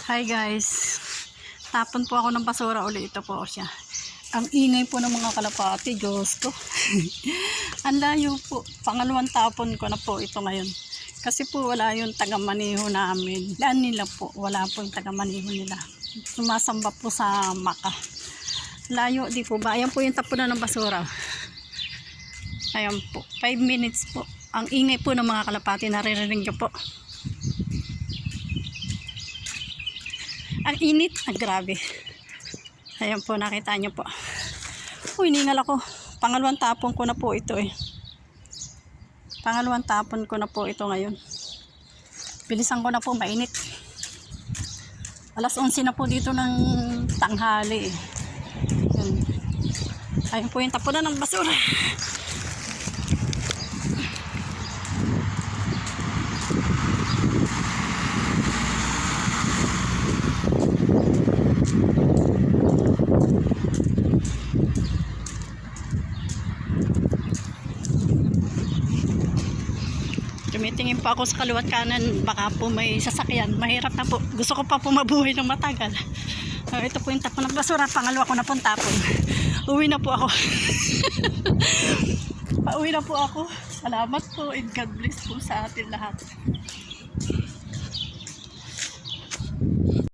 Hi guys, tapon po ako ng basura uli. Ito po siya. Ang ingay po ng mga kalapati, Diyos ko. Ang layo po. Pangalawang tapon ko na po ito ngayon. Kasi po wala yung taga-maniho namin. Daan nila po, wala po yung taga-maniho nila. Sumasamba po sa Maka. Layo, di po ba? Ayan po yung tapunan ng basura. Ayan po, 5 minutes po. Ang ingay po ng mga kalapati, naririnig niyo po. Ang init, grabe. Ayan po, nakita nyo po. Uy, hiningal ako. Pangalawang tapon ko na po ito eh. Pangalawang tapon ko na po ito ngayon. Bilisan ko na po, mainit. Alas 11 na po dito ng tanghali eh. Ayun po yung tapunan ng basura. Tumitingin pa ako sa kaliwat kanan, baka po may sasakyan. Mahirap na po. Gusto ko pa po mabuhay ng matagal. Ito po yung tapon ng basura. Pangalawa ko na pong tapon. Uwi na po ako. Pauwi na po ako. Salamat po and God bless po sa atin lahat.